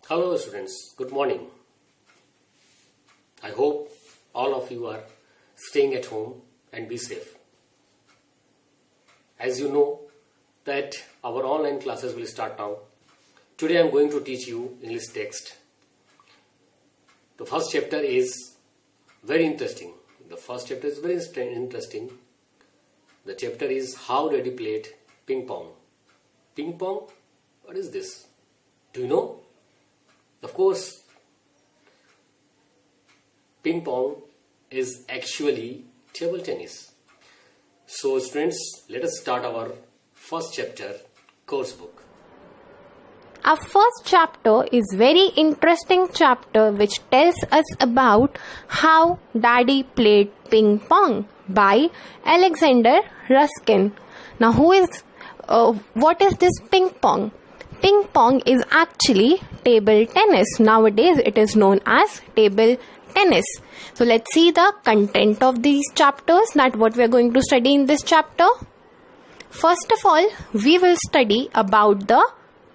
Hello students, good morning. I hope all of you are staying at home and be safe. As you know that our online classes will start now. Today I am going to teach you English text. The first chapter is very interesting. The chapter is How Daddy Played Ping Pong. Ping pong? What is this? Do you know? Of course, ping pong is actually table tennis. So students, let us start our first chapter, course book. Our first chapter is very interesting chapter which tells us about how Daddy played ping pong by Alexander Ruskin. Now what is this ping pong? Ping pong is actually table tennis. Nowadays it is known as table tennis. So let's see the content of these chapters, that what we are going to study in this chapter. First of all, we will study about the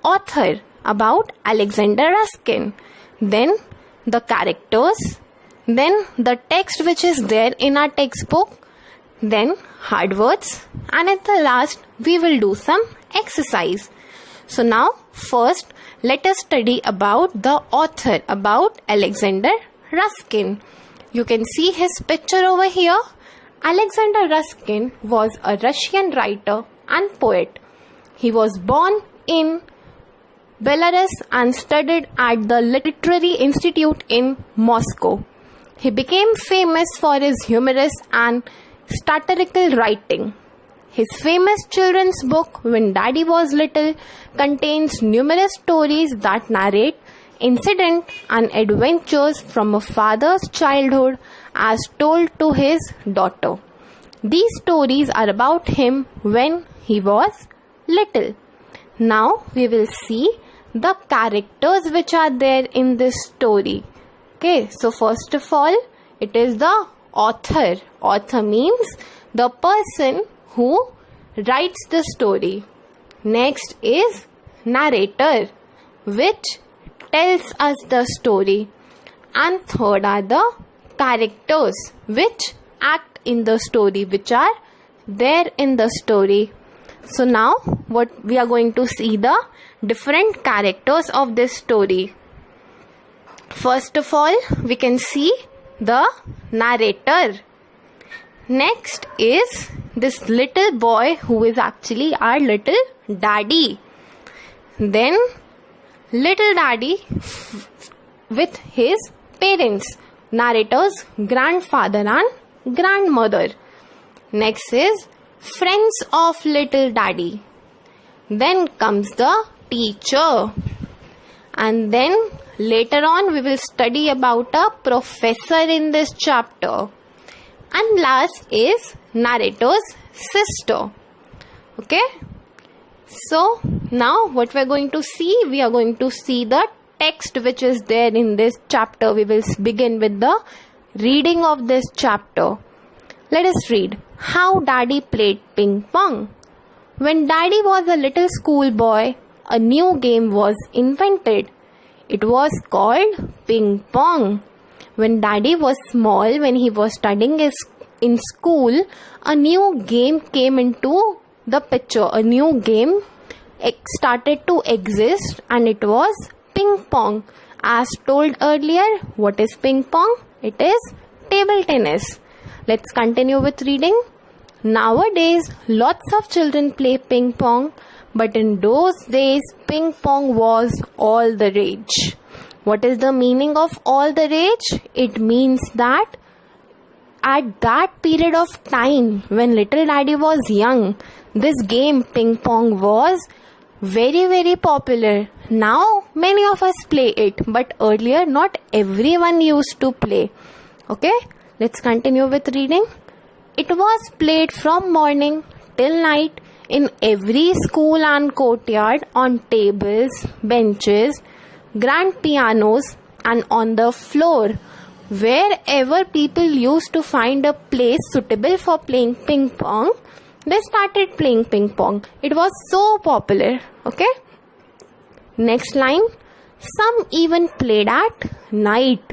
author, about Alexander Ruskin. Then the characters. Then the text which is there in our textbook. Then hard words. And at the last, we will do some exercise. So now, first, let us study about the author, about Alexander Ruskin. You can see his picture over here. Alexander Ruskin was a Russian writer and poet. He was born in Belarus and studied at the Literary Institute in Moscow. He became famous for his humorous and satirical writing. His famous children's book, When Daddy Was Little, contains numerous stories that narrate incidents and adventures from a father's childhood as told to his daughter. These stories are about him when he was little. Now we will see the characters which are there in this story. Okay, so first of all, it is the author. Author means the person who writes the story. Next is narrator, which tells us the story. And third are the characters which act in the story, which are there in the story. So now what we are going to see the different characters of this story. First of all, we can see the narrator. Next is this little boy who is actually our little daddy. Then little daddy with his parents, narrator's grandfather and grandmother. Next is friends of little daddy. Then comes the teacher. And then later on we will study about a professor in this chapter. And last is narrator's sister. Okay. So now what we are going to see? We are going to see the text which is there in this chapter. We will begin with the reading of this chapter. Let us read. How Daddy Played Ping Pong. When Daddy was a little schoolboy, a new game was invented. It was called ping pong. When Daddy was small, when he was studying in school, a new game came into the picture. A new game started to exist and it was ping pong. As told earlier, what is ping pong? It is table tennis. Let's continue with reading. Nowadays, lots of children play ping pong, but in those days, ping pong was all the rage. What is the meaning of all the rage? It means that at that period of time when little daddy was young, this game ping pong was very, very popular. Now many of us play it, but earlier not everyone used to play. Okay, let's continue with reading. It was played from morning till night in every school and courtyard, on tables, benches, grand pianos, and on the floor. Wherever people used to find a place suitable for playing ping pong, they started playing ping pong. It was so popular. Okay. Next line. Some even played at night.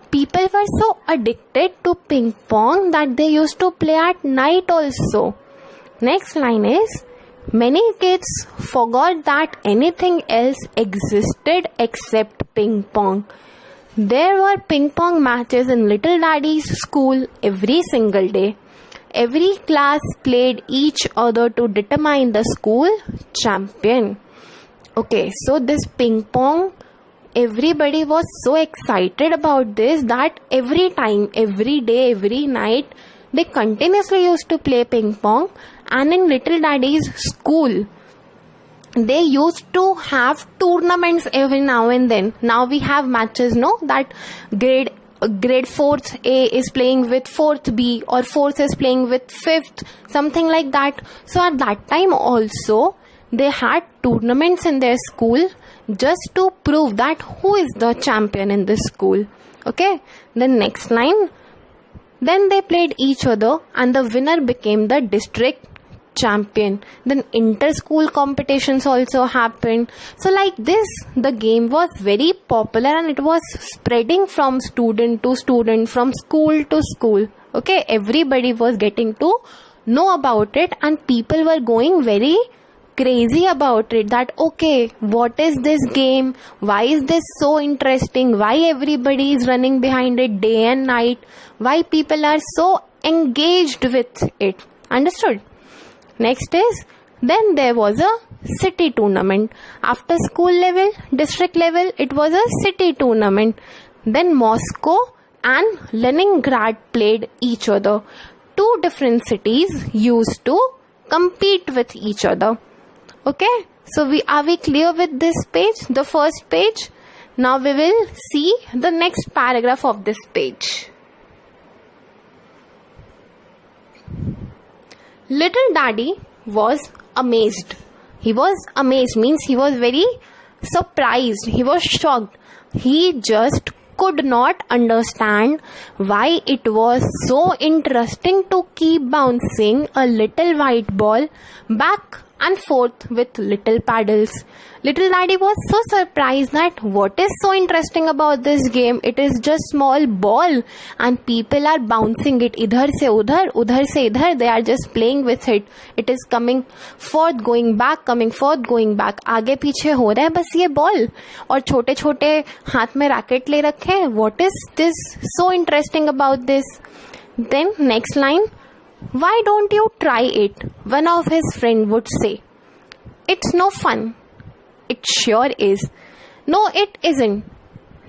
People were so addicted to ping pong that they used to play at night also. Next line is, many kids forgot that anything else existed except ping pong. There were ping pong matches in Little Daddy's school every single day. Every class played each other to determine the school champion. Okay, so this ping pong, everybody was so excited about this that every time, every day, every night, they continuously used to play ping pong. And in Little Daddy's school, they used to have tournaments every now and then. Now we have matches, no? That grade 4th A is playing with 4th B, or 4th is playing with 5th, something like that. So at that time also, they had tournaments in their school just to prove that who is the champion in this school. Okay, the next line. Then they played each other and the winner became the district champion. Then inter-school competitions also happened. So like this, the game was very popular and it was spreading from student to student, from school to school. Okay, everybody was getting to know about it and people were going very crazy about it, that okay, what is this game, why is this so interesting, why everybody is running behind it day and night, why people are so engaged with it. Understood? Next is, then there was a city tournament. After school level, district level, it was a city tournament. Then Moscow and Leningrad played each other. Two different cities used to compete with each other. Okay, so are we clear with this page, the first page? Now we will see the next paragraph of this page. Little Daddy was amazed. He was amazed means he was very surprised. He was shocked. He just could not understand why it was so interesting to keep bouncing a little white ball back and forth with little paddles. Little Daddy was so surprised that what is so interesting about this game? It is just small ball and people are bouncing it idhar se udhar se idhar. They are just playing with it. It is coming forth, going back, coming forth, going back. आगे पीछे हो रहा है बस ये ball और छोटे छोटे हाथ में रैकेट ले रखे हैं. What is this so interesting about this? Then next line. Why don't you try it? One of his friends would say. It's no fun. It sure is. No, it isn't.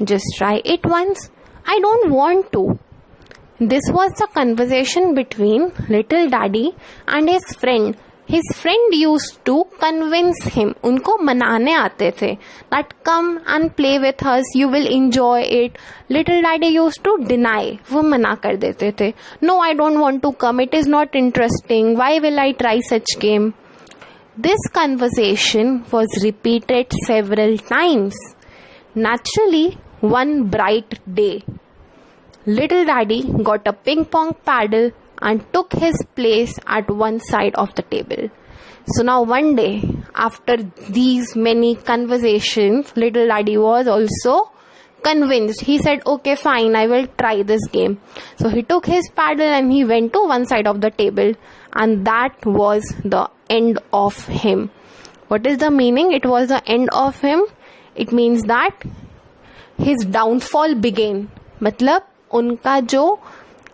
Just try it once. I don't want to. This was the conversation between Little Daddy and his friend. His friend used to convince him. उनको मनाने आते थे. That come and play with us. You will enjoy it. Little Daddy used to deny. वो मना कर देते थे. No, I don't want to come. It is not interesting. Why will I try such game? This conversation was repeated several times. Naturally, one bright day, Little Daddy got a ping pong paddle and took his place at one side of the table. So now one day, after these many conversations, Little Daddy was also convinced. He said, okay, fine, I will try this game. So he took his paddle and he went to one side of the table. And that was the end of him. What is the meaning? It was the end of him. It means that his downfall began. मतलब उनका जो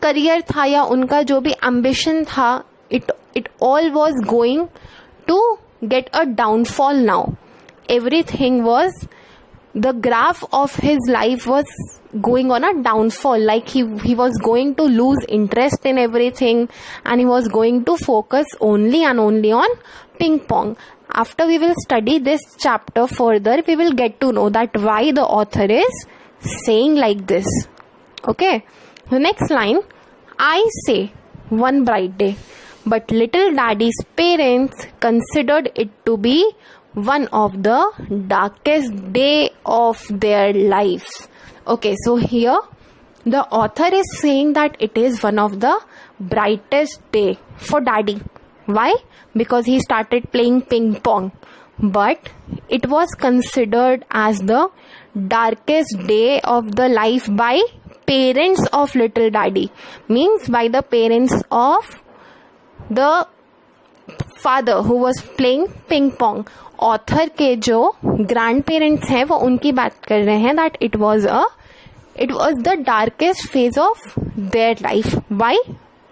career था या उनका जो भी ambition था, it all was going to get a downfall now. Everything was, the graph of his life was going on a downfall. Like he was going to lose interest in everything and he was going to focus only and only on ping pong. After we will study this chapter further, we will get to know that why the author is saying like this. Okay. The next line, I say, one bright day, but Little Daddy's parents considered it to be one of the darkest day of their lives. Okay, so here the author is saying that it is one of the brightest day for Daddy. Why? Because he started playing ping pong. but it was considered as the darkest day of the life by parents of little daddy, means by the parents of the father who was playing ping pong. Author के जो grand parents हैं वो उनकी बात कर रहे हैं that it was the darkest phase of their life. Why?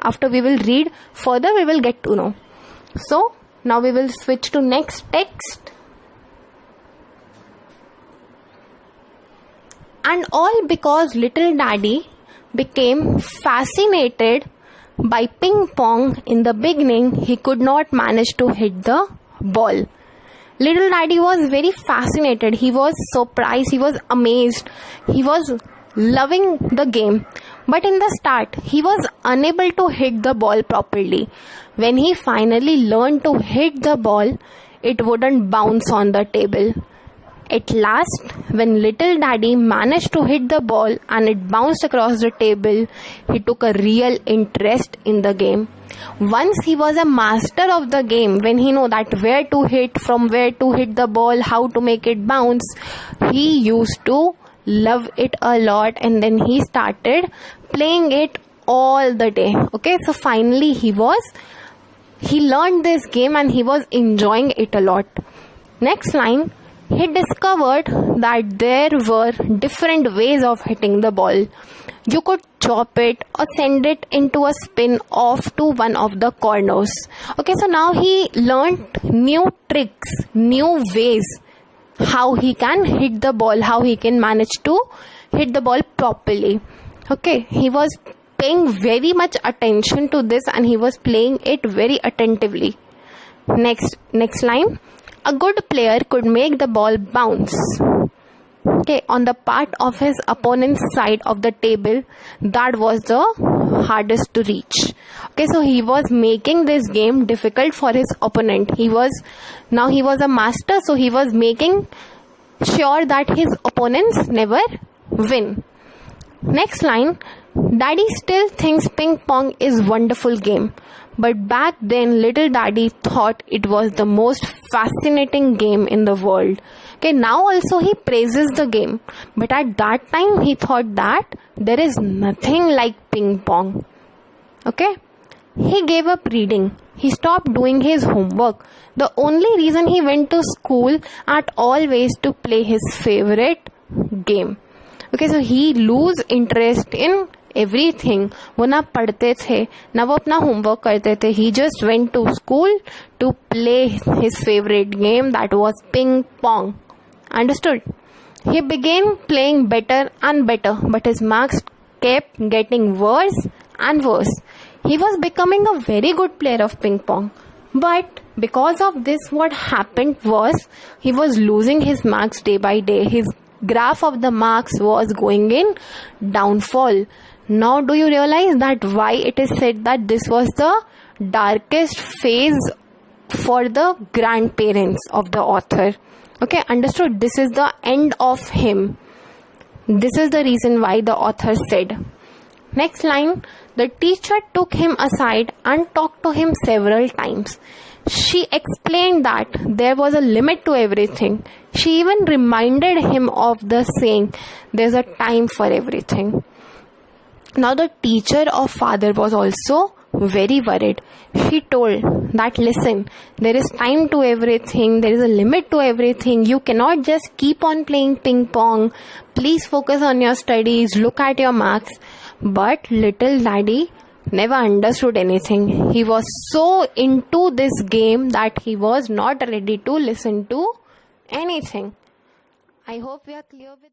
After we will read further, we will get to know. So now we will switch to next text. And all because little daddy became fascinated by ping pong. In the beginning, he could not manage to hit the ball. Little daddy was very fascinated. He was surprised. He was amazed. He was loving the game. But in the start, he was unable to hit the ball properly. When he finally learned to hit the ball, it wouldn't bounce on the table. At last, when little daddy managed to hit the ball and it bounced across the table, he took a real interest in the game. Once he was a master of the game, when he knew that where to hit, from where to hit the ball, how to make it bounce, he used to love it a lot, and then he started playing it all the day. Okay, so finally he learned this game and he was enjoying it a lot. Next line, he discovered that there were different ways of hitting the ball. You could chop it or send it into a spin off to one of the corners. Okay, so now he learned new tricks, new ways how he can hit the ball, how he can manage to hit the ball properly. Okay, he was paying very much attention to this and he was playing it very attentively. Next line. A good player could make the ball bounce, okay, on the part of his opponent's side of the table that was the hardest to reach. Okay, so he was making this game difficult for his opponent. He was a master, so he was making sure that his opponents never win. Next line, Daddy still thinks ping pong is wonderful game. But back then, little daddy thought it was the most fascinating game in the world. Okay, now also he praises the game. But at that time, he thought that there is nothing like ping pong. Okay, he gave up reading. He stopped doing his homework. The only reason he went to school at all was to play his favorite game. Okay, so he lose interest in everything. वो ना पढ़ते थे ना वो अपना homework करते थे. He just went to school to play his favorite game, that was ping pong. Understood? He began playing better and better, but his marks kept getting worse and worse. He was becoming a very good player of ping pong. But because of this, what happened was he was losing his marks day by day. His graph of the marks was going in downfall. Now do you realize that why it is said that this was the darkest phase for the grandparents of the author? Okay, understood? This is the end of him. This is the reason why the author said. Next line, the teacher took him aside and talked to him several times. She explained that there was a limit to everything. She even reminded him of the saying, there's a time for everything. Now the teacher of father was also very worried. She told that, listen, there is time to everything, there is a limit to everything. You cannot just keep on playing ping pong. Please focus on your studies, look at your marks. But little daddy never understood anything. He was so into this game that he was not ready to listen to anything. I hope we are clear with